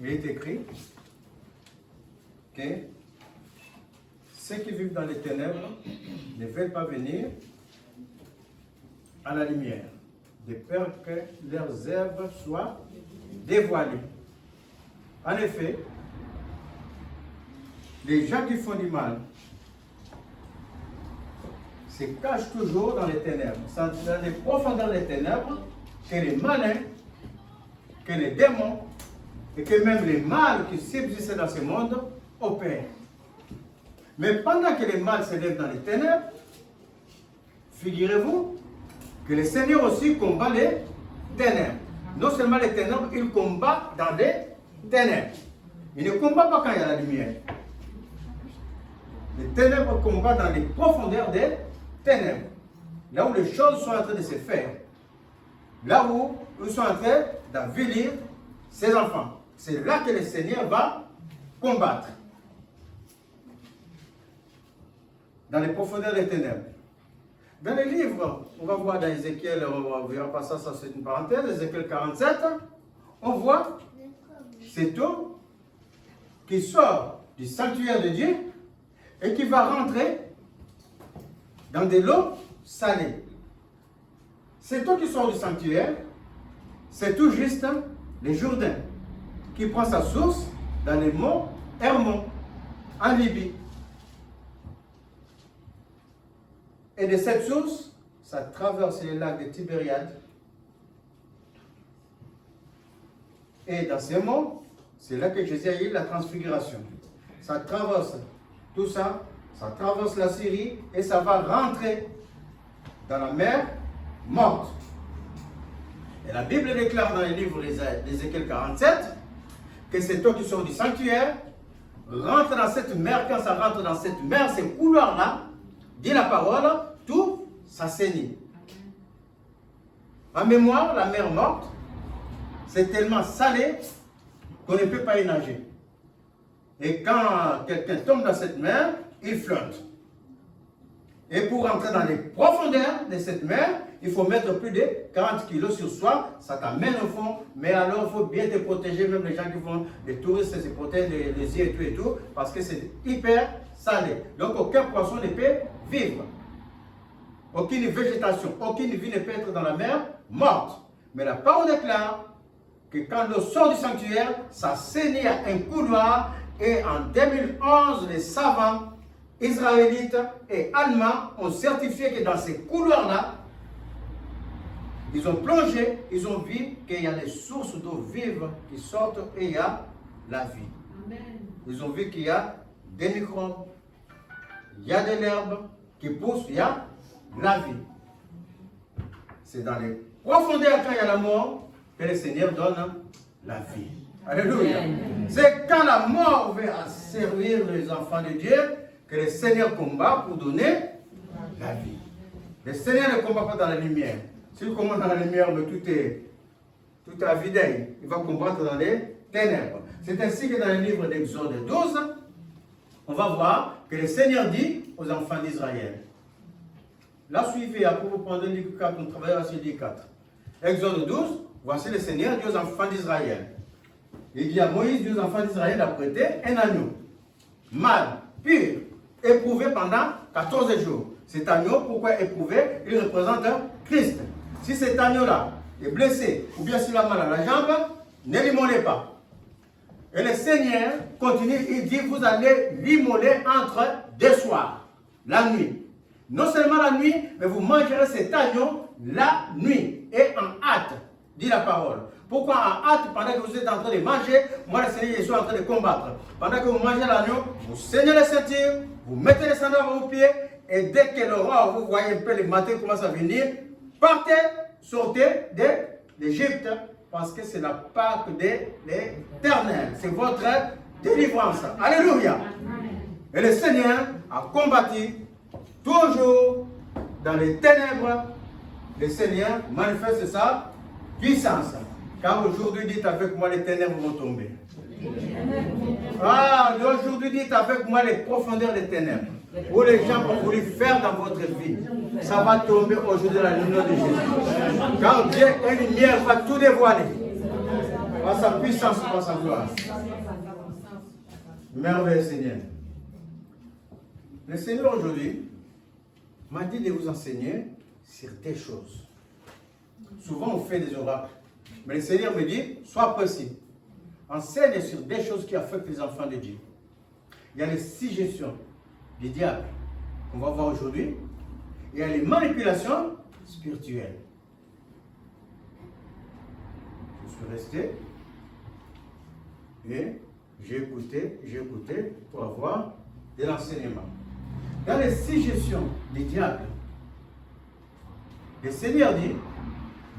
il est écrit que ceux qui vivent dans les ténèbres ne veulent pas venir à la lumière, de peur que leurs œuvres soient dévoilées. En effet, les gens qui font du mal se cachent toujours dans les ténèbres. C'est dans les profondeurs des ténèbres que les malins, que les démons et que même les mâles qui subsistent dans ce monde opèrent. Mais pendant que les mâles se lèvent dans les ténèbres, figurez-vous que le Seigneur aussi combat les ténèbres. Non seulement les ténèbres, il combat dans les ténèbres. Il ne combat pas quand il y a la lumière. Les ténèbres combattent dans les profondeurs des ténèbres. Là où les choses sont en train de se faire. Là où ils sont en train d'avilir ses enfants. C'est là que le Seigneur va combattre. Dans les profondeurs des ténèbres. Dans les livres, on va voir dans Ézéchiel, on verra pas ça, c'est une parenthèse, Ézéchiel 47, on voit cette eau qui sort du sanctuaire de Dieu et qui va rentrer dans de l'eau salée. Cette eau qui sort du sanctuaire, c'est tout juste le Jourdain qui prend sa source dans les monts Hermon, en Libye. Et de cette source, ça traverse le lac de Tibériade. Et dans ces monts, c'est là que Jésus a eu la transfiguration. Ça traverse tout ça, ça traverse la Syrie et ça va rentrer dans la mer morte. Et la Bible déclare dans le livre d'Ézéchiel 47 que cette eau qui sort du sanctuaire rentre dans cette mer. Quand ça rentre dans cette mer, ces couloirs-là, dit la parole, tout s'assainit. En mémoire, la mer morte, c'est tellement salé qu'on ne peut pas y nager. Et quand quelqu'un tombe dans cette mer, il flotte. Et pour rentrer dans les profondeurs de cette mer, il faut mettre plus de 40 kilos sur soi, ça t'amène au fond, mais alors il faut bien te protéger, même les gens qui font des touristes se protègent les yeux et tout, parce que c'est hyper salé. Donc aucun poisson ne peut vivre. Aucune végétation, aucune vie ne peut être dans la mer morte. Mais la parole déclare que quand l'eau sort du sanctuaire, ça saignait à un couloir, et en 2011, les savants israélites et allemands ont certifié que dans ces couloirs-là, ils ont plongé, ils ont vu qu'il y a des sources d'eau vive qui sortent et il y a la vie. Amen. Ils ont vu qu'il y a des microbes, il y a de l'herbe qui pousse, il y a la vie. C'est dans les profondeurs quand il y a la mort que le Seigneur donne la vie. Alléluia. C'est quand la mort veut servir les enfants de Dieu que le Seigneur combat pour donner la vie. Le Seigneur ne combat pas dans la lumière. S'il combat dans la lumière, mais tout est à vide, il va combattre dans les ténèbres. C'est ainsi que dans le livre d'Exode 12, on va voir que le Seigneur dit aux enfants d'Israël. Là, suivez, après vous prendre le livre 4, on travaillera sur le livre 4. Exode 12, voici le Seigneur dit aux enfants d'Israël. Il dit à Moïse, dit aux enfants d'Israël d'apprêter un agneau, mâle, pur, éprouvé pendant 14 jours. Cet agneau, pourquoi éprouvé? Il représente Christ. Si cet agneau-là est blessé, ou bien s'il a mal à la jambe, ne l'immolez pas. Et le Seigneur continue, il dit, vous allez l'immoler entre 2 soirs, la nuit. Non seulement la nuit, mais vous mangerez cet agneau la nuit et en hâte, dit la parole. Pourquoi en hâte? Pendant que vous êtes en train de manger, moi le Seigneur, je suis en train de combattre. Pendant que vous mangez l'agneau, vous saignez les ceintures, vous mettez les sandales à vos pieds, et dès que l'aurore, vous voyez un peu le matin commence à venir, partez, sortez d'Égypte, parce que c'est la Pâque de l'Éternel. C'est votre délivrance. Alléluia. Et le Seigneur a combattu toujours dans les ténèbres. Le Seigneur manifeste sa puissance. Car aujourd'hui, dites avec moi, les ténèbres vont tomber. Ah, aujourd'hui, dites avec moi les profondeurs des ténèbres. Où les gens ont voulu faire dans votre vie. Ça va tomber aujourd'hui dans le nom de Jésus. Car Dieu et lumière va tout dévoiler. Par sa puissance, par sa gloire. Merveilleux Seigneur. Le Seigneur aujourd'hui m'a dit de vous enseigner sur des choses. Souvent on fait des oracles. Mais le Seigneur me dit, sois précis. Enseigne sur des choses qui affectent les enfants de Dieu. Il y a les suggestions du diable qu'on va voir aujourd'hui. Il y a les manipulations spirituelles. Je suis resté et j'ai écouté pour avoir de l'enseignement. Dans les suggestions du diable, le Seigneur dit,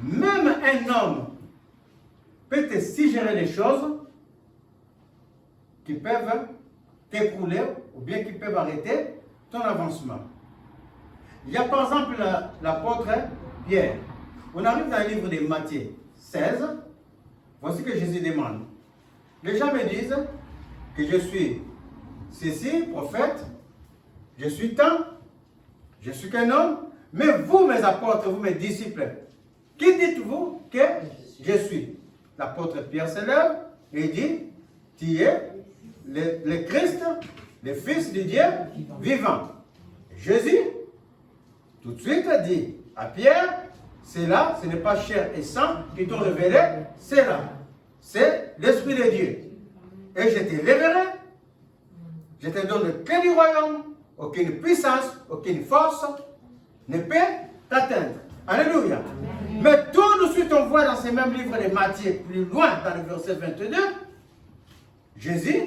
même un homme peut te suggérer des choses qui peuvent t'écrouler ou bien qui peuvent arrêter ton avancement. Il y a par exemple l'apôtre Pierre. On arrive dans le livre de Matthieu 16. Voici que Jésus demande. Les gens me disent que je suis ceci, prophète, je suis tant, je suis qu'un homme, mais vous, mes apôtres, vous, mes disciples, qui dites-vous que je suis? L'apôtre Pierre se lève et dit, tu es le Christ, le Fils de Dieu vivant. Jésus, tout de suite, dit à Pierre, c'est là, ce n'est pas chair et sang qui t'ont révélé, c'est là. C'est l'Esprit de Dieu. Et je te révélerai, je te donne le clé du royaume, aucune puissance, aucune force ne peut t'atteindre. Alléluia. Mais tout de suite, on voit dans ce même livre de Matthieu, plus loin, dans le verset 22, Jésus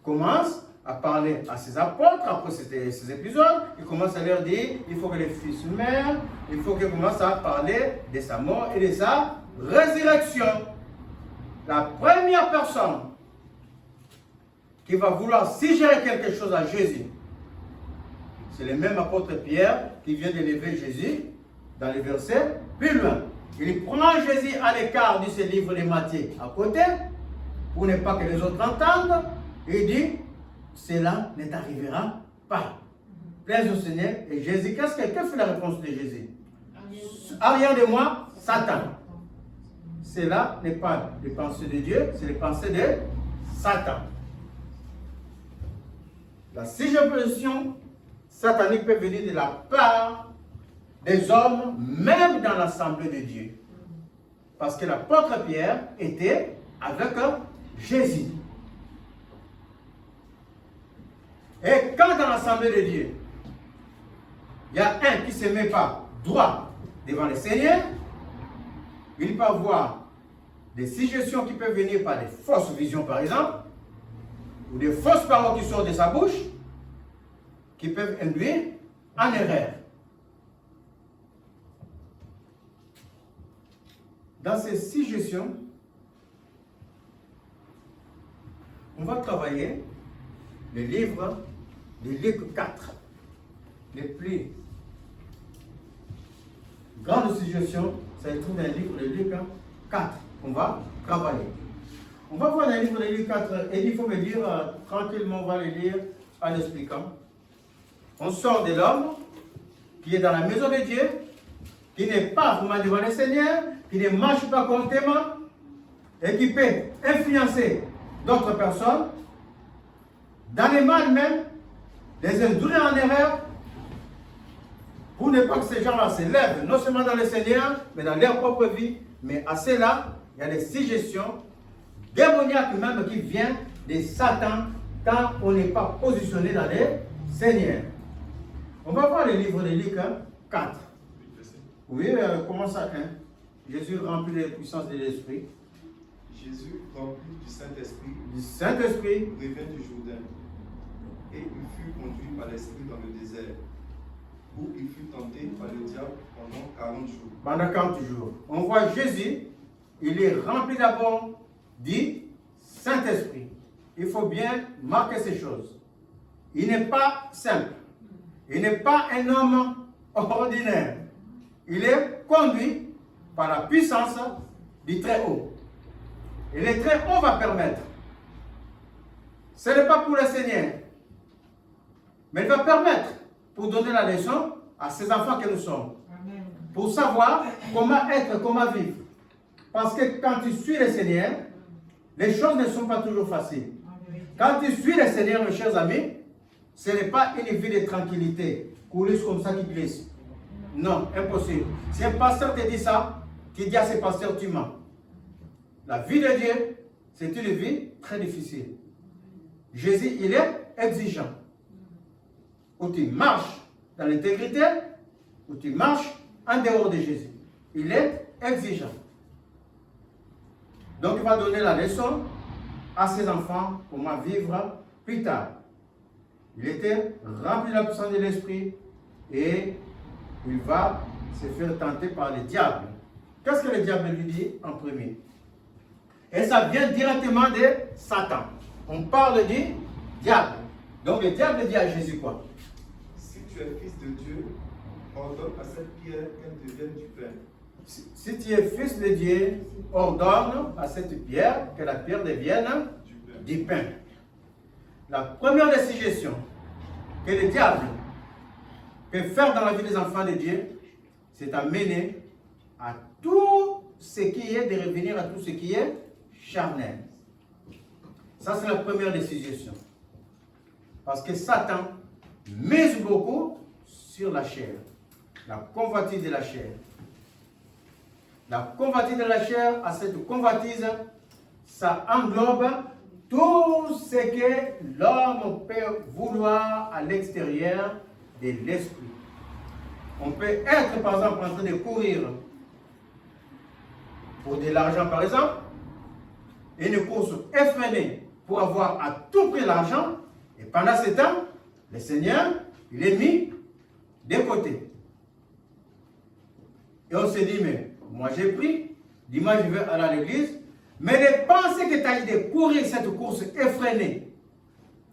commence à parler à ses apôtres, après ces épisodes, il commence à leur dire, il faut que les fils meurent, il faut qu'il commence à parler de sa mort et de sa résurrection. La première personne qui va vouloir suggérer quelque chose à Jésus, c'est le même apôtre Pierre qui vient d'élever Jésus dans les versets plus loin. Il prend Jésus à l'écart de ce livre de Matthieu à côté, pour ne pas que les autres entendent, et il dit, cela ne t'arrivera pas. Plaise au Seigneur. Et Jésus, quelle fut la réponse de Jésus? Arrière de moi, Satan. Cela n'est pas les pensées de Dieu, c'est les pensées de Satan. La suggestion satanique peut venir de la part des hommes, même dans l'assemblée de Dieu. Parce que l'apôtre Pierre était avec Jésus. Et quand dans l'assemblée de Dieu, il y a un qui ne se met pas droit devant le Seigneur, il peut avoir des suggestions qui peuvent venir par des fausses visions, par exemple, ou des fausses paroles qui sortent de sa bouche, qui peuvent induire en erreur. Dans ces suggestions, on va travailler le livre de Luc 4, les plus grandes suggestions, ça se trouve dans le livre de Luc 4. On va travailler. On va voir dans le livre de Luc 4, et il faut me dire tranquillement, on va le lire en expliquant. On sort de l'homme qui est dans la maison de Dieu, qui n'est pas vraiment devant le Seigneur, qui ne marche pas correctement, et qui peut influencer d'autres personnes, dans les mal même, les induire en erreur, pour ne pas que ces gens-là se lèvent, non seulement dans le Seigneur, mais dans leur propre vie. Mais à cela, il y a des suggestions démoniaques même qui viennent de Satan quand on n'est pas positionné dans le Seigneur. On va voir le livre de Luc 4. Oui, commence à 1. Jésus rempli de la puissance de l'Esprit. Jésus, rempli du Saint-Esprit, revint du Jourdain. Et il fut conduit par l'Esprit dans le désert, où il fut tenté par le diable pendant 40 jours. Pendant 40 jours. On voit Jésus, il est rempli d'abord du Saint-Esprit. Il faut bien marquer ces choses. Il n'est pas simple. Il n'est pas un homme ordinaire. Il est conduit par la puissance du Très-Haut. Et le Très-Haut va permettre. Ce n'est pas pour le Seigneur. Mais il va permettre pour donner la leçon à ces enfants que nous sommes. Amen. Pour savoir comment être, comment vivre. Parce que quand tu suis le Seigneur, les choses ne sont pas toujours faciles. Quand tu suis le Seigneur, mes chers amis, ce n'est pas une vie de tranquillité, coulisse comme ça qui glisse. Non, impossible. Si un pasteur te dit ça, qui dit à ce pasteur, tu mens. La vie de Dieu, c'est une vie très difficile. Jésus, il est exigeant. Ou tu marches dans l'intégrité, ou tu marches en dehors de Jésus. Il est exigeant. Donc, il va donner la leçon à ses enfants comment vivre plus tard. Il était rempli de la puissance de l'esprit et il va se faire tenter par le diable. Qu'est-ce que le diable lui dit en premier? Et ça vient directement de Satan. On parle du diable. Donc le diable dit à Jésus quoi? Si tu es fils de Dieu, ordonne à cette pierre qu'elle devienne du pain. Si tu es fils de Dieu, ordonne à cette pierre que la pierre devienne du pain. La première des suggestions que le diable peut faire dans la vie des enfants de Dieu, c'est amener à tout ce qui est, de revenir à tout ce qui est charnel. Ça, c'est la première des suggestions. Parce que Satan mise beaucoup sur la chair, la convoitise de la chair. La convoitise de la chair, à cette convoitise, ça englobe tout ce que l'homme peut vouloir à l'extérieur de l'esprit. On peut être, par exemple, en train de courir pour de l'argent, par exemple, une course effrénée pour avoir à tout prix l'argent, et pendant ce temps, le Seigneur, il est mis de côté. Et on se dit, mais moi j'ai pris, dimanche je vais aller à l'église, mais les pensées que tu as eu de courir cette course effrénée,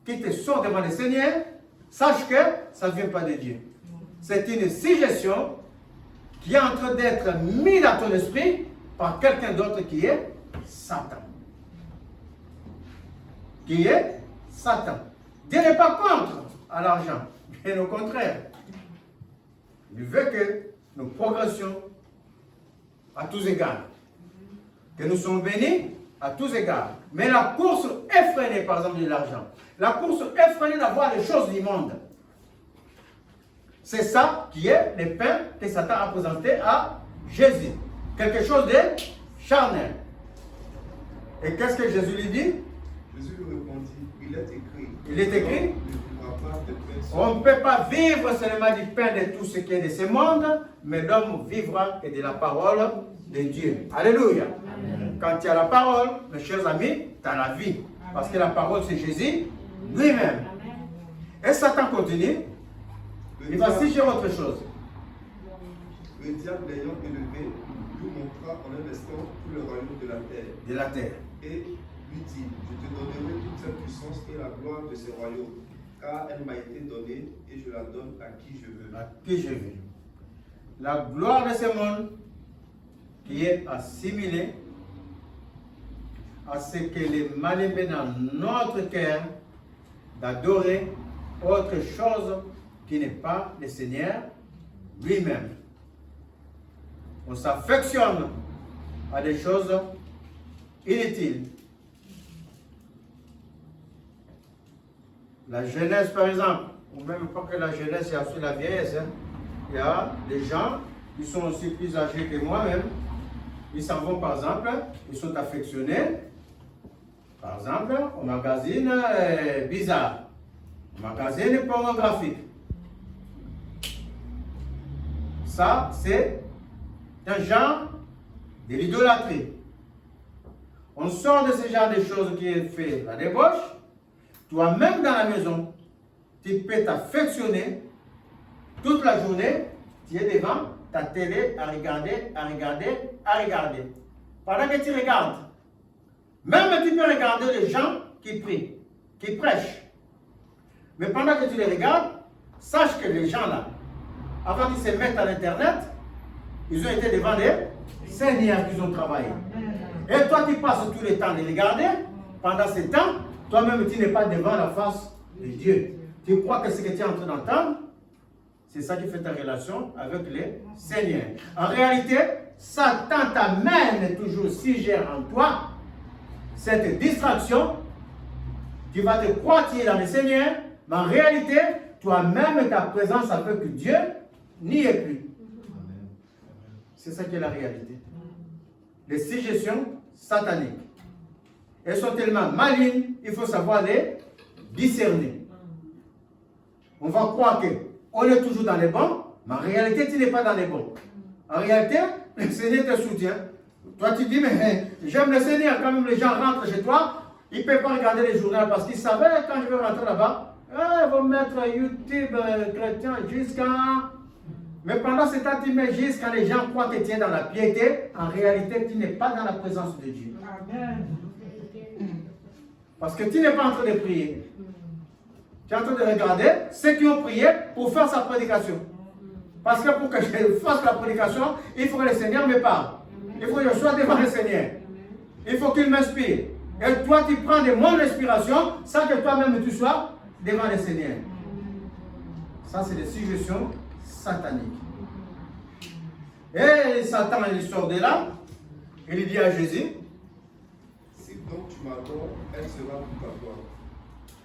qui te sort devant le Seigneur, sache que ça ne vient pas de Dieu. C'est une suggestion qui est en train d'être mise dans ton esprit par quelqu'un d'autre qui est Satan. Qui est Satan. Dieu n'est pas contre à l'argent, bien au contraire. Il veut que nous progressions à tous égards. Que nous sommes bénis à tous égards. Mais la course effrénée, par exemple, de l'argent, la course effrénée d'avoir les choses du monde, c'est ça qui est le pain que Satan a présenté à Jésus. Quelque chose de charnel. Et qu'est-ce que Jésus lui dit? Jésus lui répondit, il est écrit. Il est écrit? On ne peut pas vivre seulement du pain de tout ce qui est de ce monde, mais l'homme vivra et de la parole de Dieu. Alléluia. Amen. Quand tu as la parole, mes chers amis, tu as la vie. Parce que la parole, c'est Jésus lui-même. Et Satan continue. Il va suggérer autre chose. Le diable l'ayant élevé, lui montra en un instant tout le royaume de la terre. De la terre. Et lui dit, je te donnerai toute cette puissance et la gloire de ce royaume, car elle m'a été donnée et je la donne à qui je veux. À qui je veux. La gloire de ce monde qui est assimilée à ce que les mal-aimés dans notre cœur d'adorer autre chose qui n'est pas le Seigneur lui-même. On s'affectionne à des choses inutiles. La jeunesse, par exemple, ou même pas que la jeunesse, il y a aussi la vieillesse. Hein. Il y a des gens qui sont aussi plus âgés que moi-même. Ils s'en vont, par exemple, ils sont affectionnés, par exemple, au magazine bizarre, au magazine pornographique. Ça, c'est un genre de l'idolâtrie. On sort de ce genre de choses qui est fait la débauche. Toi-même dans la maison, tu peux t'affectionner toute la journée, tu es devant ta télé à regarder, à regarder, à regarder. Pendant que tu regardes, même tu peux regarder les gens qui prient, qui prêchent. Mais pendant que tu les regardes, sache que les gens là, avant qu'ils se mettent à l'internet, ils ont été devant des seigneurs qui ont travaillé. Et toi, tu passes tout le temps de regarder. Pendant ce temps, toi-même, tu n'es pas devant la face de Dieu. Tu crois que ce que tu es en train d'entendre, c'est ça qui fait ta relation avec les seigneurs. En réalité, Satan t'amène toujours, si gère en toi, cette distraction, tu vas te croire qu'il est dans le Seigneur, mais en réalité, toi-même, ta présence avec Dieu n'y est plus. C'est ça qui est la réalité. Les suggestions sataniques. Elles sont tellement malignes, il faut savoir les discerner. On va croire qu'on est toujours dans les bons, mais en réalité, tu n'es pas dans les bons. En réalité, le Seigneur te soutient. Toi, tu dis, mais j'aime le Seigneur. Quand même les gens rentrent chez toi, ils ne peuvent pas regarder les journaux parce qu'ils savaient quand je vais rentrer là-bas, ils vont mettre YouTube chrétien jusqu'à... Mais pendant ce temps, tu mets juste quand les gens croient que tu es dans la piété, en réalité, tu n'es pas dans la présence de Dieu. Amen. Parce que tu n'es pas en train de prier. Tu es en train de regarder ceux qui ont prié pour faire sa prédication. Parce que pour que je fasse la prédication, il faut que le Seigneur me parle. Il faut que je sois devant le Seigneur. Il faut qu'il m'inspire. Et toi, tu prends de mon inspiration sans que toi-même tu sois devant le Seigneur. Ça, c'est des suggestions sataniques. Et Satan, il sort de là. Il dit à Jésus, si donc tu m'adores, elle sera toute à toi.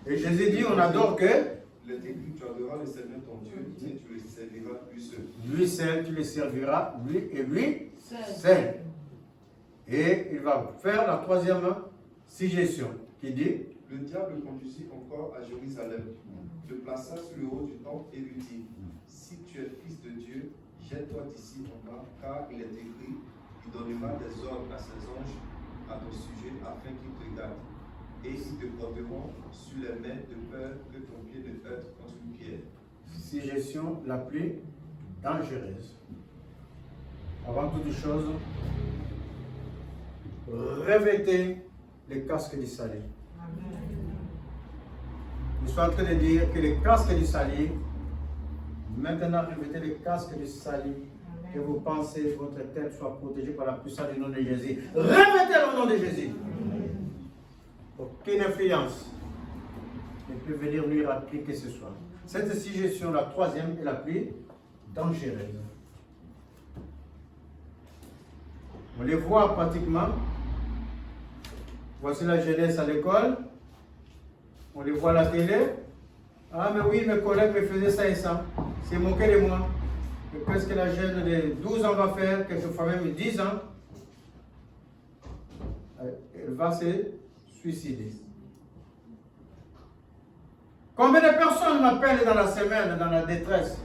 Et Jésus dit, on adore que Il est écrit, tu adoreras le Seigneur ton Dieu, et tu le serviras lui seul. Lui seul, tu le serviras, lui et lui seul. Et il va faire la troisième suggestion qui dit, le diable conduisit encore à Jérusalem, le plaça sur le haut du temple et lui dit, si tu es fils de Dieu, jette-toi d'ici en bas, car il est écrit, il donnera des ordres à ses anges à ton sujet afin qu'ils te gardent. Et ils te porteront sur les mains de peur que ton pied ne heurte contre une pierre. Suggestion la plus dangereuse. Avant toute chose, revêtez le casque du salut. Je suis en train de dire que le casque du salut, maintenant revêtez le casque du salut, que vous pensez que votre tête soit protégée par la puissance du nom de Jésus. Revêtez le nom de Jésus. Aucune influence ne peut venir nuire à qui que ce soit. Cette suggestion, la troisième, est la plus dangereuse. On les voit pratiquement. Voici la jeunesse à l'école. On les voit à la télé. Ah, mais oui, mes collègues me faisaient ça et ça. C'est moqué de moi. Et qu'est-ce que la jeune de 12 ans va faire, quelquefois même 10 ans? Elle va se suicider. Combien de personnes m'appellent dans la semaine, dans la détresse?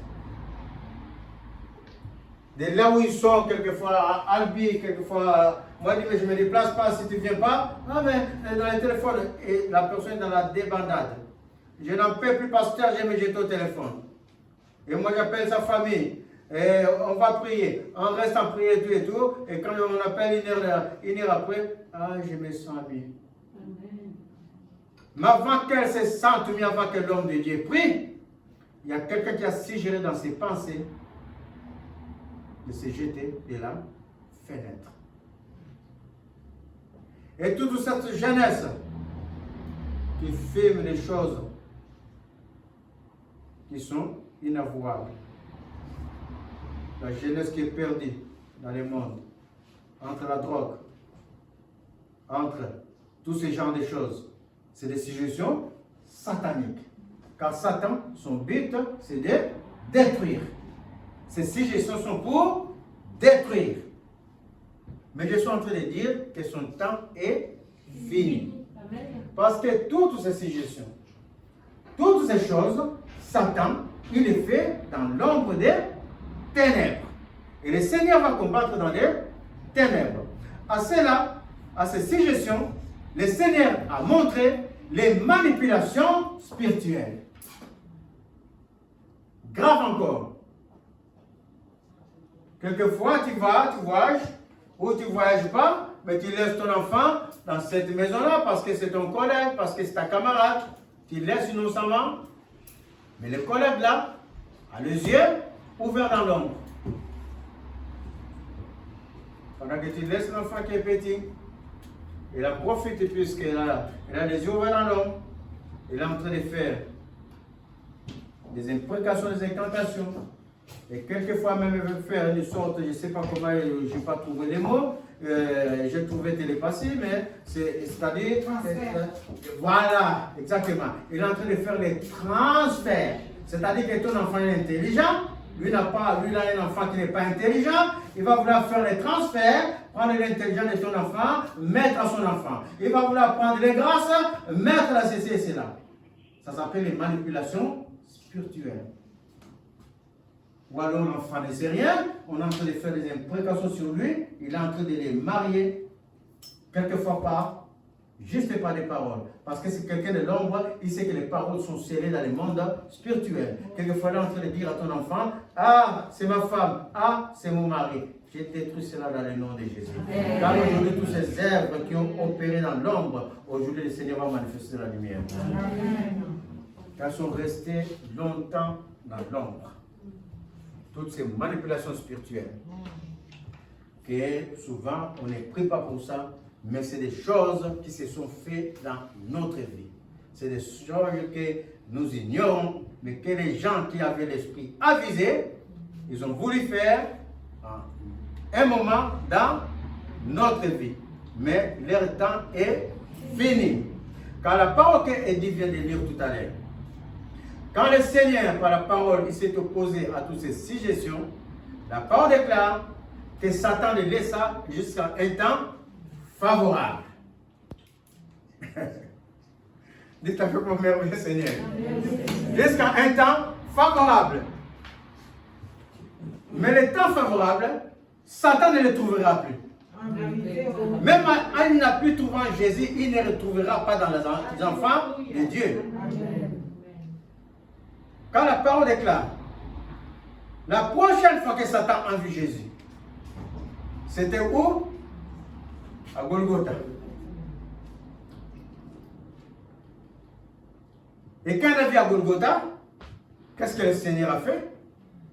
De là où ils sont, quelquefois à Albi, quelquefois, moi je dis, mais je ne me déplace pas si tu ne viens pas. Ah, mais dans le téléphone, et la personne est dans la débandade. Je n'en peux plus, pasteur, je vais me jeter au téléphone. Et moi j'appelle sa famille. Et on va prier. On reste en prière tout et tout. Et quand on appelle une heure après, ah, je me sens bien. Mais avant qu'elle se sente, mais avant que l'homme de Dieu prie, il y a quelqu'un qui a suggéré dans ses pensées de se jeter de la fenêtre. Et toute cette jeunesse qui filme des choses qui sont inavouables. La jeunesse qui est perdue dans le monde, entre la drogue, entre tous ces genres de choses. C'est des suggestions sataniques. Car Satan, son but, c'est de détruire. Ces suggestions sont pour détruire. Mais je suis en train de dire que son temps est fini. Parce que toutes ces suggestions, toutes ces choses, Satan, il les fait dans l'ombre des ténèbres. Et le Seigneur va combattre dans les ténèbres. À cela, à ces suggestions, le Seigneur a montré les manipulations spirituelles. Grave encore. Quelquefois, tu voyages, ou tu ne voyages pas, mais tu laisses ton enfant dans cette maison-là parce que c'est ton collègue, parce que c'est ta camarade. Tu laisses innocemment. Mais le collègue là a les yeux ouverts dans l'ombre. Pendant que tu laisses l'enfant qui est petit, il en profite puisqu'il a les yeux ouverts dans l'ombre. Il est en train de faire des imprécations, des incantations. Et quelquefois même, elle veut faire une sorte, je ne sais pas comment, je n'ai pas trouvé les mots, j'ai trouvé télépathie, mais c'est-à-dire, voilà, exactement. Il est en train de faire les transferts. C'est-à-dire que ton enfant est intelligent, lui il a un enfant qui n'est pas intelligent, il va vouloir faire les transferts, prendre l'intelligence de ton enfant, mettre à son enfant. Il va vouloir prendre les grâces, mettre à ceci et cela. Ça s'appelle les manipulations spirituelles. Ou alors l'enfant ne sait rien, on est en train de faire des imprécations sur lui, il est en train de les marier, quelquefois pas, juste par des paroles. Parce que c'est quelqu'un de l'ombre, il sait que les paroles sont scellées dans le monde spirituel. Quelquefois, il est en train de dire à ton enfant, ah, c'est ma femme, ah, c'est mon mari. J'ai détruit cela dans le nom de Jésus. Car aujourd'hui, tous ces œuvres qui ont opéré dans l'ombre, aujourd'hui, le Seigneur va manifester la lumière. Elles sont restées longtemps dans l'ombre. Toutes ces manipulations spirituelles, que souvent, on n'est pris pas pour ça, mais c'est des choses qui se sont faites dans notre vie. C'est des choses que nous ignorons, mais que les gens qui avaient l'esprit avisé, ils ont voulu faire un moment dans notre vie. Mais leur temps est fini. Car la parole qu'Edith vient de lire tout à l'heure, quand le Seigneur, par la parole, il s'est opposé à toutes ces suggestions, la parole déclare que Satan le laissa jusqu'à un temps favorable. Dites un peu pour merveilleux Seigneur. Jusqu'à un temps favorable. Mais le temps favorable, Satan ne le trouvera plus. Même quand il n'a plus trouvé Jésus, il ne le retrouvera pas dans les enfants de Dieu. Quand la parole déclare, la prochaine fois que Satan a vu Jésus, c'était où? À Golgotha. Et quand il a vu à Golgotha, qu'est-ce que le Seigneur a fait?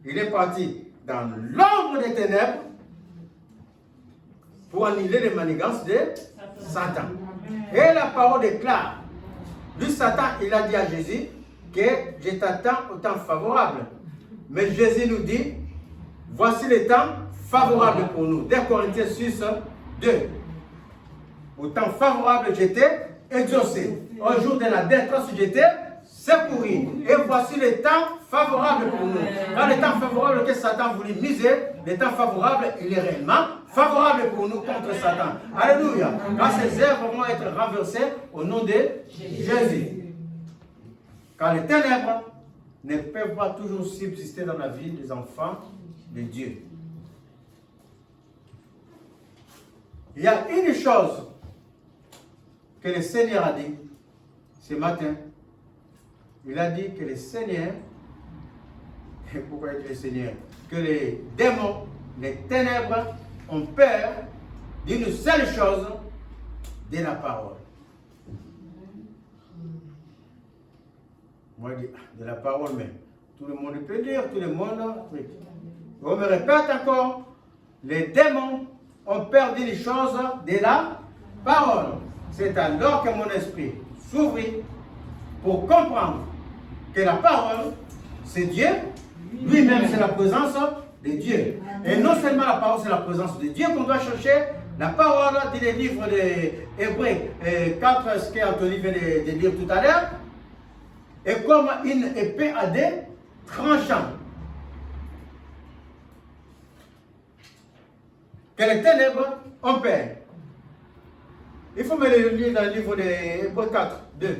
Il est parti dans l'ombre des ténèbres pour annuler les manigances de Satan. Et la parole déclare, lui Satan, il a dit à Jésus que je t'attends au temps favorable. Mais Jésus nous dit, voici le temps favorable pour nous. 2 Corinthiens 6, 2. Au temps favorable, j'étais exaucé. Au jour de la détresse, j'étais secouru. Et voici le temps favorable pour nous. Quand le temps favorable que Satan voulait miser, le temps favorable, il est réellement favorable pour nous contre Satan. Alléluia. Quand ces œuvres vont être renversées au nom de Jésus. Car les ténèbres ne peuvent pas toujours subsister dans la vie des enfants de Dieu. Il y a une chose que le Seigneur a dit ce matin. Il a dit que le Seigneur, pourquoi il dit le Seigneur? Que les démons, les ténèbres ont peur d'une seule chose, de la parole. Moi, je dis, de la parole, mais tout le monde peut dire, tout le monde. On me répète encore, les démons ont peur d'une chose, de la parole. C'est alors que mon esprit s'ouvrit pour comprendre que la parole, c'est Dieu, lui-même c'est la présence de Dieu. Et non seulement la parole, c'est la présence de Dieu qu'on doit chercher, la parole dans les livres d'Hébreux 4, ce qu'Anthony vient de lire tout à l'heure, est comme une épée à des tranchants. Que les ténèbres ont peur. Il faut me le lire dans le livre d'Hébreux 4, 2.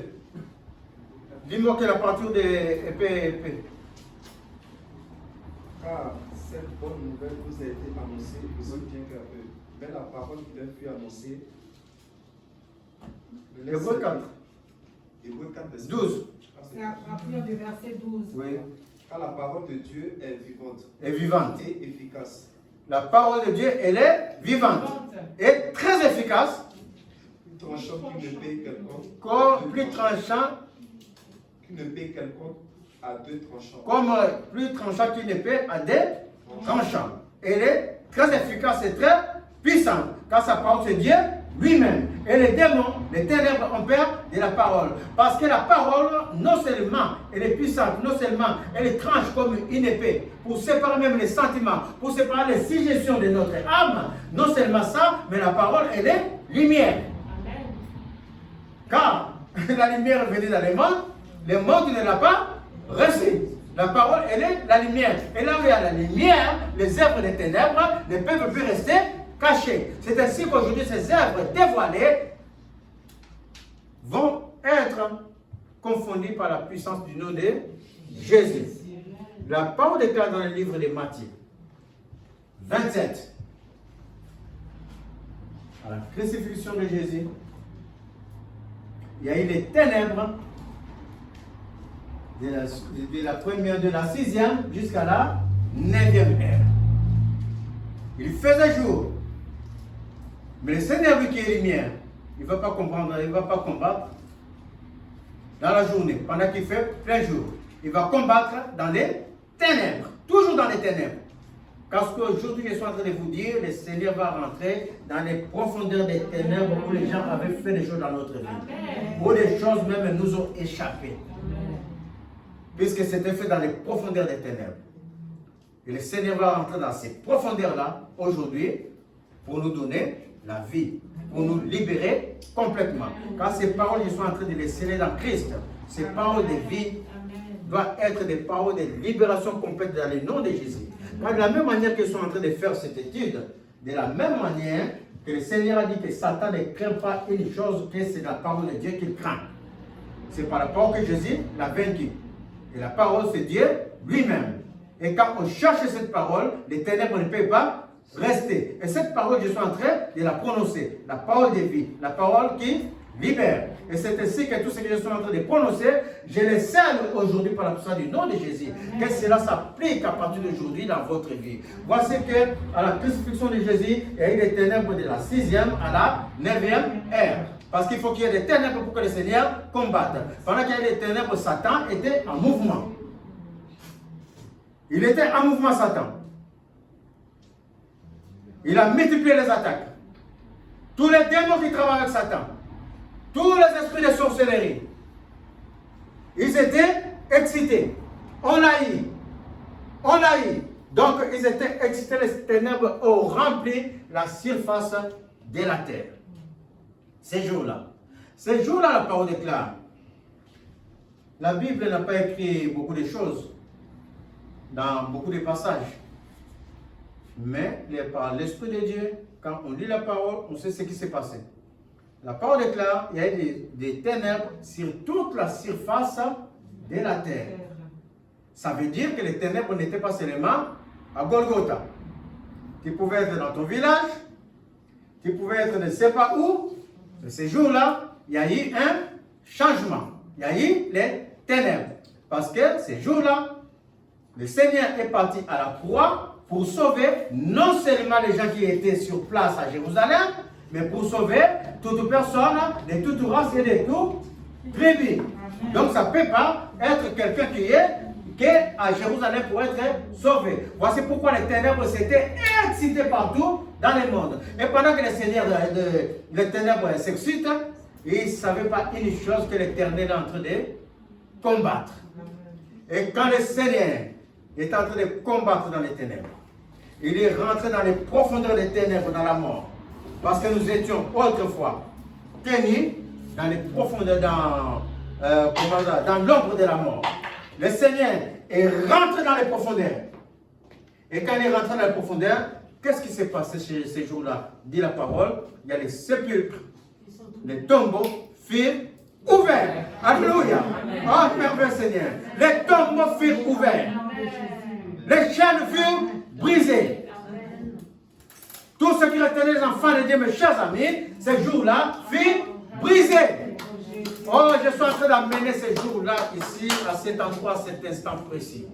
Dis-moi que la partir de épée. Car cette bonne nouvelle vous a été annoncée aussi bien qu'à eux. Mais la parole qui leur fut annoncée. Hébreux 4. Hébreux 4, verset 12. À partir du verset 12. Oui. Car la parole de Dieu est vivante. Et vivante. Et efficace. La parole de Dieu, elle est vivante. Et très efficace. Plus tranchant qu'une épée quelconque. Comme plus tranchant. Qu'une épée quelconque à deux tranchants. Comme plus tranchant qu'une épée à des tranchants. Elle est très efficace et très puissante. Car sa parole, c'est Dieu lui-même. Et les démons, les ténèbres ont peur de la parole. Parce que la parole, non seulement elle est puissante, non seulement elle est tranche comme une épée, pour séparer même les sentiments, pour séparer les suggestions de notre âme, non seulement ça, mais la parole, elle est lumière. Car la lumière est venue dans le monde ne l'a pas reçue. La parole, elle est la lumière. Et là où il y a la lumière, les œuvres des ténèbres ne peuvent plus rester cachées. C'est ainsi qu'aujourd'hui, ces œuvres dévoilées vont être confondues par la puissance du nom de Jésus. La parole déclare dans le livre de Matthieu 27, à la crucifixion de Jésus, il y a eu les ténèbres de la 6e jusqu'à la 9e heure. Il faisait jour. Mais le Seigneur, vu qu'il est lumière, il ne va pas comprendre, il ne va pas combattre dans la journée, pendant qu'il fait plein jour. Il va combattre dans les ténèbres, toujours dans les ténèbres. Parce qu'aujourd'hui, je suis en train de vous dire, le Seigneur va rentrer dans les profondeurs des ténèbres où les gens avaient fait des choses dans notre vie. Où les choses même nous ont échappé. Puisque c'était fait dans les profondeurs des ténèbres. Et le Seigneur va rentrer dans ces profondeurs-là, aujourd'hui, pour nous donner la vie, pour nous libérer complètement. Car ces paroles, je suis en train de les sceller dans Christ. Ces paroles de vie doivent être des paroles de libération complète dans le nom de Jésus. Car de la même manière qu'ils sont en train de faire cette étude, de la même manière que le Seigneur a dit que Satan ne craint pas une chose, que c'est la parole de Dieu qu'il craint. C'est par la parole que Jésus l'a vaincu. Et la parole, c'est Dieu lui-même. Et quand on cherche cette parole, les ténèbres ne peuvent pas rester. Et cette parole, je suis en train de la prononcer. La parole de vie. La parole qui libère. Et c'est ainsi que tout ce que je suis en train de prononcer, je le scelle aujourd'hui par la puissance du nom de Jésus. Que cela s'applique à partir d'aujourd'hui dans votre vie. Voici que à la crucifixion de Jésus, il y a eu les ténèbres de la 6e à la 9e heure. Parce qu'il faut qu'il y ait des ténèbres pour que le Seigneur combatte. Pendant qu'il y a des ténèbres, Satan était en mouvement. Il était en mouvement, Satan. Il a multiplié les attaques. Tous les démons qui travaillent avec Satan, tous les esprits de sorcellerie, ils étaient excités. On l'a eu. On l'a eu. Donc, ils étaient excités, les ténèbres ont rempli la surface de la terre. Ces jours-là. Ces jours-là, la parole déclare. La Bible n'a pas écrit beaucoup de choses dans beaucoup de passages. Mais par l'Esprit de Dieu, quand on lit la parole, on sait ce qui s'est passé. La parole déclare, il y a eu des ténèbres sur toute la surface de la terre. Ça veut dire que les ténèbres n'étaient pas seulement à Golgotha. Tu pouvais être dans ton village, tu pouvais être ne sais pas où. Mais ces jours-là, il y a eu un changement. Il y a eu les ténèbres. Parce que ces jours-là, le Seigneur est parti à la croix pour sauver non seulement les gens qui étaient sur place à Jérusalem, mais pour sauver toute personne de toute race et de toute tribu. Donc ça ne peut pas être quelqu'un qui est à Jérusalem pour être sauvé. Voici pourquoi les ténèbres s'étaient excitées partout dans le monde. Et pendant que les ténèbres s'excitent, ils ne savaient pas une chose que l'Éternel est en train de combattre. Et quand le Seigneur est en train de combattre dans les ténèbres, il est rentré dans les profondeurs des ténèbres, dans la mort. Parce que nous étions autrefois tenus dans les profondeurs, dans l'ombre de la mort. Le Seigneur est rentré dans les profondeurs. Et quand il est rentré dans les profondeurs, qu'est-ce qui s'est passé ces jours-là? Dit la parole, il y a les sépulcres, les tombeaux furent ouverts. Alléluia. Oh, merveilleux Seigneur. Les tombeaux furent ouverts. Les chaînes furent brisées. Tout ce qui retenait les enfants de Dieu, mes chers amis, ces jours-là furent brisés. Oh, je suis en train d'amener ces jours-là ici, à cet endroit, à cet instant précis.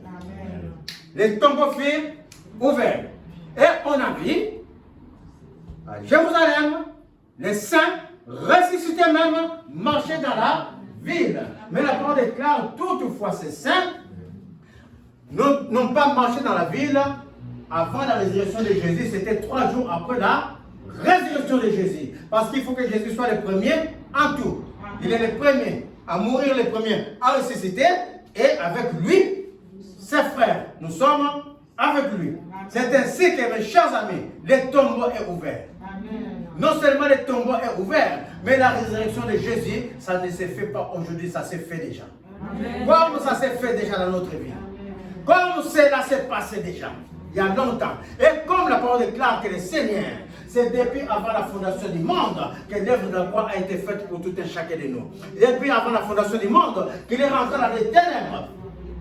Les tombeaux furent ouverts. Et on a vu, à Jérusalem, les saints ressuscités même, marchaient dans la ville. Mais la parole déclare, toutefois ces saints n'ont pas marché dans la ville avant la résurrection de Jésus. C'était 3 jours après la résurrection de Jésus. Parce qu'il faut que Jésus soit le premier en tout. Il est le premier à mourir, le premier à ressusciter. Et avec lui, ses frères, nous sommes avec lui. C'est ainsi que, mes chers amis, le tombeau est ouvert. Non seulement le tombeau est ouvert, mais la résurrection de Jésus, ça ne se fait pas aujourd'hui, ça s'est fait déjà. Comme ça s'est fait déjà dans notre vie. Comme cela s'est passé déjà, il y a longtemps. Et comme la parole déclare que le Seigneur, c'est depuis avant la fondation du monde que l'œuvre de la croix a été faite pour tout un chacun de nous. Depuis avant la fondation du monde, qu'il est rentré dans les ténèbres,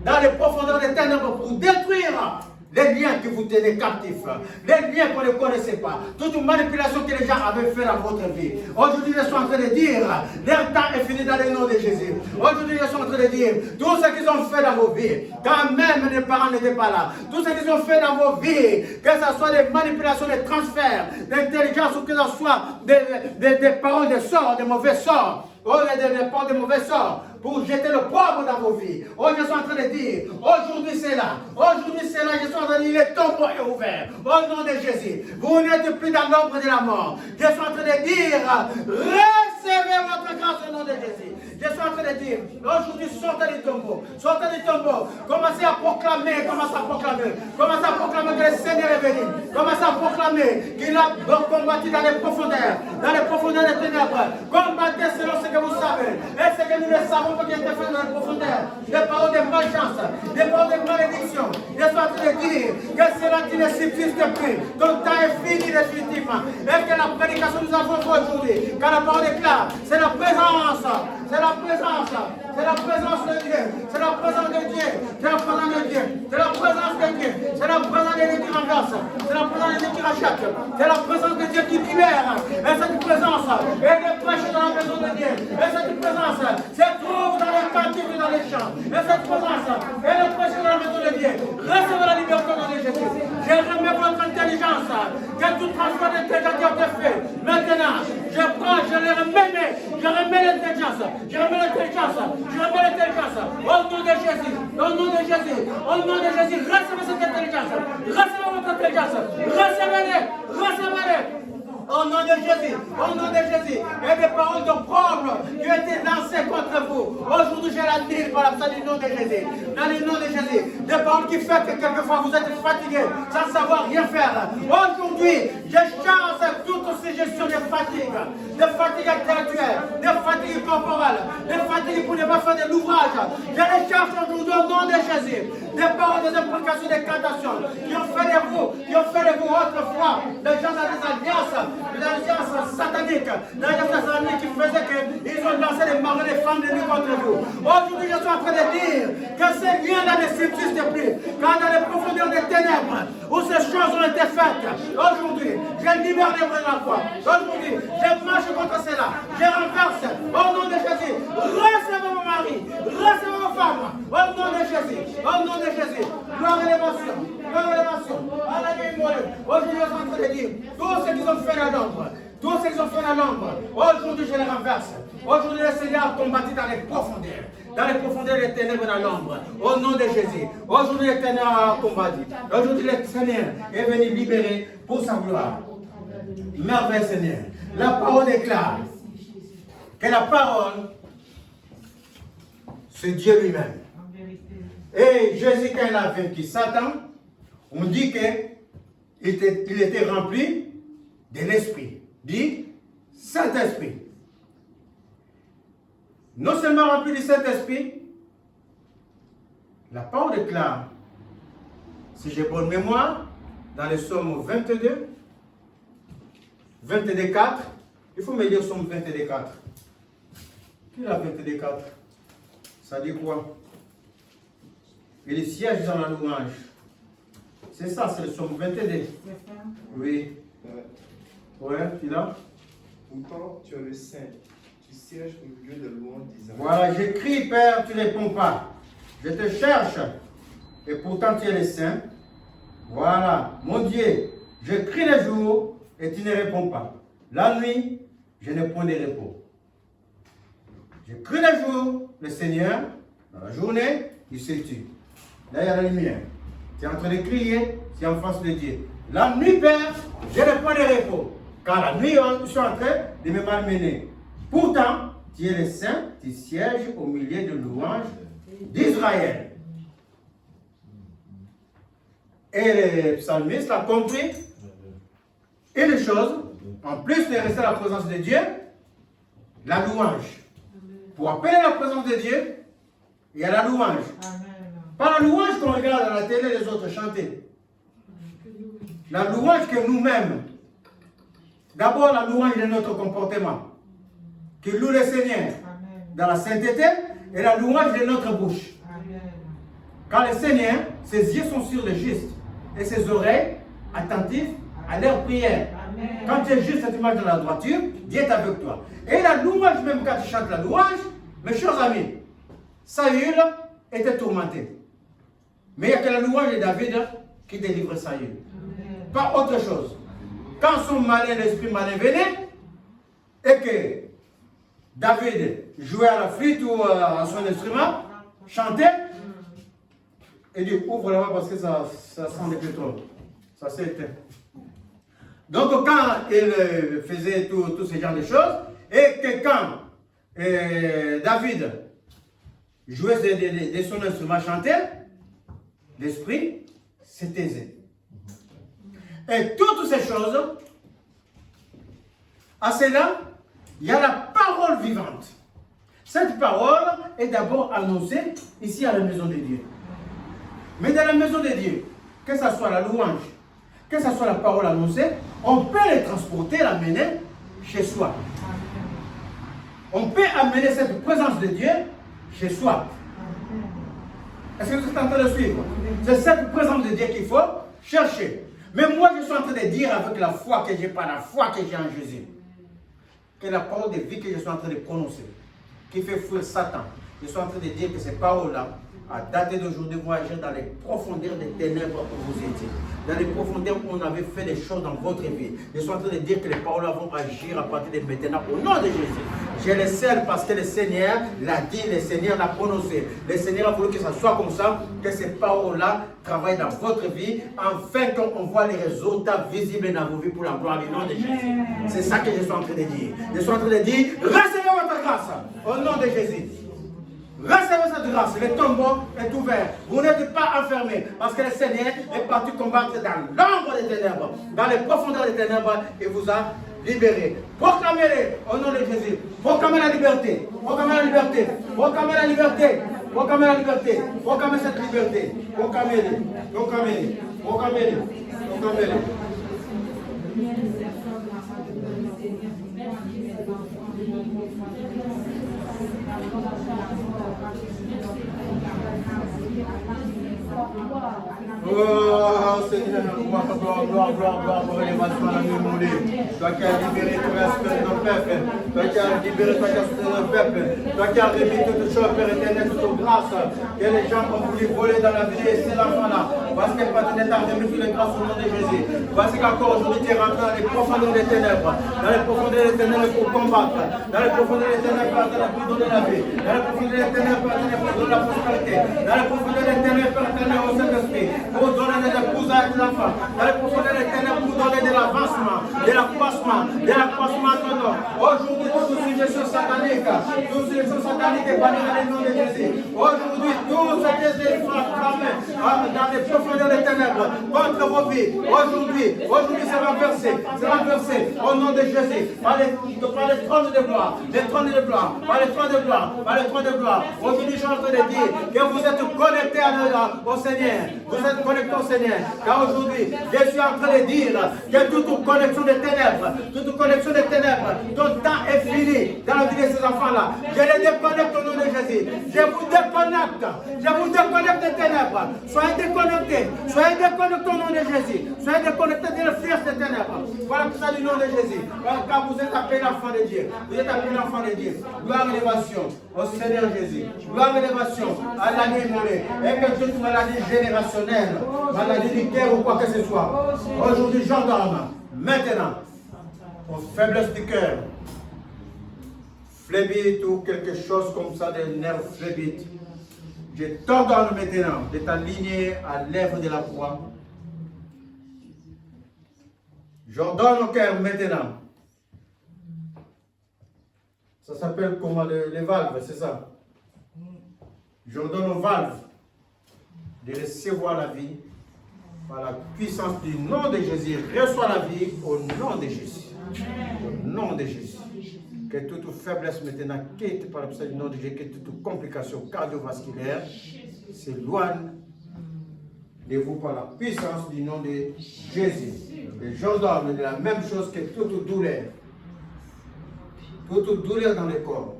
dans les profondeurs des ténèbres pour détruire les liens qui vous tenaient captifs, les liens qu'on ne connaissait pas, toute manipulation que les gens avaient fait dans votre vie. Aujourd'hui, je suis en train de dire, leur temps est fini dans le nom de Jésus. Aujourd'hui, je suis en train de dire, tout ce qu'ils ont fait dans vos vies, quand même les parents n'étaient pas là, tout ce qu'ils ont fait dans vos vies, que ce soit des manipulations, des transferts, d'intelligence ou que ce soit des paroles de sorts, des mauvais sorts, ou des paroles de mauvais sorts, pour jeter le pauvre dans vos vies. Oh, je suis en train de dire, aujourd'hui c'est là. Aujourd'hui c'est là, je suis en train de dire, le tombeau est ouvert. Au nom de Jésus. Vous n'êtes plus dans l'ombre de la mort. Je suis en train de dire, recevez votre grâce au nom de Jésus. Je suis en train de dire, aujourd'hui sortez du tombeau. Sortez du tombeau. Commencez à proclamer, commencez à proclamer. Commencez à proclamer que le Seigneur est venu. Commencez à proclamer qu'il a combattu dans les profondeurs des ténèbres. Combattez selon ce que vous savez. Et ce que nous le savons qui a été fait dans les profondeurs. Des paroles de malchance, des paroles de malédiction. Je suis en train de dire que cela qui ne subsiste plus. Ton temps est fini définitivement. Et que la prédication que nous avons fait aujourd'hui, quand la parole est claire, c'est la présence. C'est la présence. C'est la présence de Dieu. C'est la présence de Dieu. C'est la présence de Dieu. C'est la présence de Dieu. C'est la présence de Dieu qui renverse. C'est la présence de Dieu qui rachète. C'est la présence de Dieu qui libère. Et cette présence est de prêcher dans la maison de Dieu. Et cette présence se trouve dans les captifs et dans les champs. Et cette présence est de prêcher dans la maison de Dieu. Recevez la liberté au nom de Jésus. Je remets votre intelligence. Que tout transfert d'intelligence qui a été fait. Maintenant, je prends, je le remets. Je remets l'intelligence. Je remets l'intelligence. Je remets l'intelligence. Au nom de Jésus. Au nom de Jésus. Au nom de Jésus. Recevez cette intelligence. Recevez votre intelligence. Recevez-les. Recevez-les. Au nom de Jésus, au nom de Jésus, et des paroles d'opprobre qui ont été lancées contre vous. Aujourd'hui, je la dis par le nom de Jésus. Dans le nom de Jésus, des paroles qui font que quelquefois vous êtes fatigués sans savoir rien faire. Aujourd'hui, je chasse toute suggestion de fatigue intellectuelle, de fatigue corporelle, de fatigue pour ne pas faire de l'ouvrage. Je les chasse aujourd'hui au nom de Jésus. Des paroles, des implications, des cantations qui ont fait de vous autrefois des gens dans des alliances sataniques, des alliances sataniques qui faisaient qu'ils ont lancé des maris des femmes de nuit contre vous. Aujourd'hui, je suis en train de dire que ces liens là ne subsistent plus. Quand dans les profondeurs des ténèbres, où ces choses ont été faites, aujourd'hui, je libère les vrais la foi. Aujourd'hui, je marche contre cela. Je renverse au nom de Jésus. Recevez vos maris, recevez vos femmes. Au nom de Jésus. Au nom de Jésus. Gloire et élévation. Gloire et élévation. Alléluia. Aujourd'hui, je suis en train de dire tout ce qu'ils ont fait dans l'ombre. Tout ce qu'ils ont fait dans l'ombre. Aujourd'hui, je les renverse. Aujourd'hui, le Seigneur a combattu dans les profondeurs. Dans les profondeurs des ténèbres dans l'ombre. Au nom de Jésus. Aujourd'hui, le Seigneur a combattu. Aujourd'hui, le Seigneur est venu libérer pour sa gloire. Merveille, Seigneur. La parole déclare que la parole, c'est Dieu lui-même. Et Jésus, quand il a vaincu Satan, on dit qu'il était rempli de l'Esprit. Dit Saint-Esprit. Non seulement rempli du Saint-Esprit, la parole déclare, si j'ai bonne mémoire, dans le psaume 22, 4, il faut me dire psaume 22, 4. Qui est la 22, 4? Ça dit quoi? Il siège dans la louange. C'est ça, c'est le psaume 22. Oui. Ouais, tu l'as? Pourtant, tu es le Saint. Tu sièges au milieu de louanges d'Israël. Voilà, je crie, Père, tu ne réponds pas. Je te cherche, et pourtant tu es le Saint. Voilà, mon Dieu, je crie le jour, et tu ne réponds pas. La nuit, je ne prends de repos. Je crie le jour, le Seigneur, dans la journée, il se tue. Là, il y a la lumière. Tu es en train de crier, tu es en face de Dieu. La nuit, Père, je ne prends de repos. Car la nuit, je suis en train de me malmener. Pourtant, tu es le saint, tu sièges au milieu de louanges d'Israël. Et le psalmiste a compris une chose, en plus de rester à la présence de Dieu, la louange. Pour appeler la présence de Dieu, il y a la louange. Pas la louange qu'on regarde à la télé les autres chanter. La louange que nous-mêmes, d'abord la louange de notre comportement, qui loue le Seigneur dans la sainteté, et la louange de notre bouche. Car le Seigneur, ses yeux sont sur le juste, et ses oreilles attentives à leur prière. Quand tu es juste, cette image de la droiture, Dieu est avec toi. Et la louange, même quand tu chantes la louange, mes chers amis, Saül était tourmenté. Mais il n'y a que la louange de David qui délivre Saül. Pas autre chose. Quand son malin, l'esprit malin venait, et que David jouait à la flûte ou à son instrument, chantait, et dit ouvre la voix parce que ça sent le pétrole. Ça s'est éteint. Donc quand il faisait tous ces genres de choses, et que quand David jouait de son instrument, chantait, l'esprit s'est taisé. Et toutes ces choses, à cela, il y a la parole vivante. Cette parole est d'abord annoncée ici à la maison de Dieu. Mais dans la maison de Dieu, que ce soit la louange, que ce soit la parole annoncée, on peut les transporter, l'amener chez soi. On peut amener cette présence de Dieu chez soi. Est-ce que vous êtes en train de suivre? C'est cette présence de Dieu qu'il faut chercher. Mais moi, je suis en train de dire avec la foi que j'ai, pas la foi que j'ai en Jésus, que la parole de vie que je suis en train de prononcer, qui fait fuir Satan, je suis en train de dire que ces paroles-là, à dater d'aujourd'hui, vont agir dans les profondeurs des ténèbres où vous étiez. Dans les profondeurs où on avait fait des choses dans votre vie. Je suis en train de dire que les paroles vont agir à partir de maintenant au nom de Jésus. Je les scelle parce que le Seigneur l'a dit, le Seigneur l'a prononcé. Le Seigneur a voulu que ça soit comme ça, que ces paroles-là travaillent dans votre vie, afin qu'on voit les résultats visibles dans vos vies pour la gloire du nom de Jésus. C'est ça que je suis en train de dire. Je suis en train de dire, recevez votre grâce au nom de Jésus. Recevez cette grâce, le tombeau est ouvert. Vous n'êtes pas enfermés parce que le Seigneur est parti combattre dans l'ombre des ténèbres, dans les profondeurs des ténèbres, et vous a libérés. Proclamez-les au nom de Jésus. Proclamez la liberté. Proclamez la liberté. Proclamez la liberté. Proclamez la liberté. Proclamez cette liberté. Proclamez-les. Proclamez-les. Proclamez-les. Proclamez-les. Oh Seigneur, gloire, élévation à la nuit. Toi qui as libéré ton esprit de ton peuple, toi qui as libéré ton esprit de ton peuple, toi qui as remis toutes choses, Père éternel, toute grâce, que les gens ont voulu voler dans la vie de ces enfants-là, parce que Père éternel t'a remis toutes les grâces au nom de Jésus. Parce qu'encore aujourd'hui, tu es rentré dans les profondeurs des ténèbres, dans les profondeurs des ténèbres pour combattre, dans les profondeurs des ténèbres pour donner la vie, dans les profondeurs des ténèbres pour donner la prospérité, dans les profondeurs des ténèbres au Saint-Esprit, pour donner des épouses à des enfants, dans les profondeurs des ténèbres pour donner de l'avancement, de l'accroissement à ton nom. Aujourd'hui, toute suggestion satanique est bannie dans le nom de Jésus. Aujourd'hui, tout ce qui est proclamé dans les profondeurs des ténèbres contre vos vies, aujourd'hui, c'est renversé au nom de Jésus, par les trônes de gloire, Aujourd'hui, je suis en train de dire que vous êtes connectés au Seigneur. Vous êtes connectés au Seigneur. Car aujourd'hui, je suis en train de dire que toute connexion des ténèbres, ton temps est fini dans la vie de ces enfants-là. Je les déconnecte au nom de Jésus. Je vous déconnecte des ténèbres. Soyez déconnectés au nom de Jésus. Soyez déconnectés de l'influence des ténèbres. Voilà tout ça du nom de Jésus. Car vous êtes appelés l'enfant de Dieu. Gloire et élévation au Seigneur Jésus. Gloire et élévation à l'année immolée. Et que toute maladie générationnelle, maladie du cœur ou quoi que ce soit, aujourd'hui j'ordonne, maintenant, aux faiblesses du cœur, phlébite ou quelque chose comme ça, des nerfs phlébites, je t'ordonne maintenant de t'aligner à l'œuvre de la croix. J'ordonne au cœur maintenant. Ça s'appelle comment les valves, c'est ça? J'ordonne aux valves de recevoir la vie par la puissance du nom de Jésus. Reçois la vie au nom de Jésus. Au nom de Jésus. Que toute faiblesse maintenant quitte par le nom de Jésus, que toute complication cardiovasculaire s'éloigne de vous par la puissance du nom de Jésus. Et j'ordonne de la même chose que toute douleur. Toute douleur dans le corps.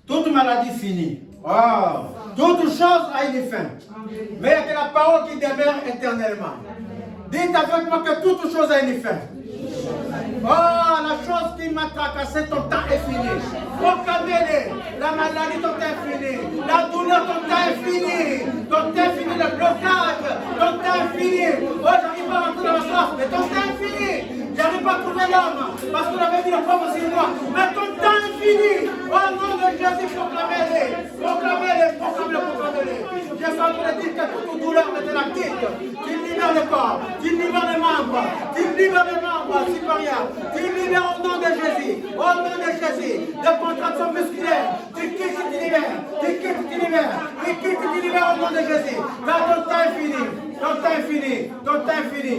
Toute maladie finie. Oh. Toute chose a une fin. Mais il y a que la parole qui demeure éternellement. Dites avec moi que toute chose a une fin. Oh, la chose qui m'a tracassé, ton temps est fini. Proclamez-le. La maladie, ton temps est fini. La douleur, ton temps est fini. Ton temps est fini. Le blocage, ton temps est fini. Oh, j'arrive pas à rentrer dans la soif, mais ton temps est fini. J'arrive pas à trouver l'homme, parce qu'on avait mis le pauvre sur moi. Mais ton temps est fini. Au nom de Jésus, proclamez-le. Proclamez-le, proclamez-le, proclamez-le. Je suis en train de dire que toute douleur me la quitte. Tu libères le corps, tu libères les membres, tu libères les membres supérieurs. Tu libères au nom de Jésus, au nom de Jésus, les contractions musculaires, tu quittes, tu libères, tu quittes, tu libères, tu quittes, tu libères au nom de Jésus. Car ton temps est fini, ton temps est fini, ton temps est fini.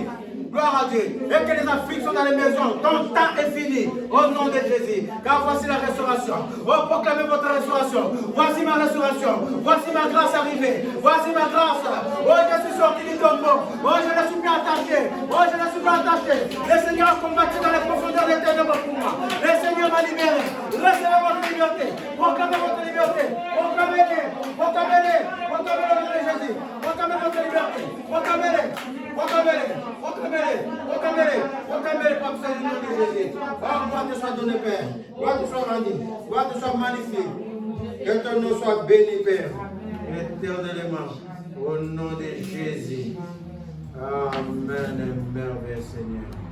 Gloire à Dieu. Et que les afflictions dans les maisons, ton temps est fini. Au nom de Jésus. Car voici la restauration. Oh, proclamez votre restauration. Voici ma restauration. Voici ma grâce arrivée. Voici ma grâce. Oh, je suis sorti du tombeau. Oh, je ne suis plus attaché. Oh, je ne suis plus attaché. Le Seigneur a combattu dans les profondeurs des ténèbres pour moi. Le Seigneur m'a libéré. Recevez votre liberté. Proclamez votre liberté. Proclamez-le. Proclamez-le. Proclamez le nom de Jésus. Proclamez votre liberté. Proclamez-le. Proclamez-le. Proclamez-le. Proclamez-le par le nom de Jésus. Oh, gloire te soit donnée, Père. Gloire te soit rendue. Gloire te soit magnifique. Que ton nom soit béni, Père. Éternellement. Au nom de Jésus. Amen. Merveilleux Seigneur.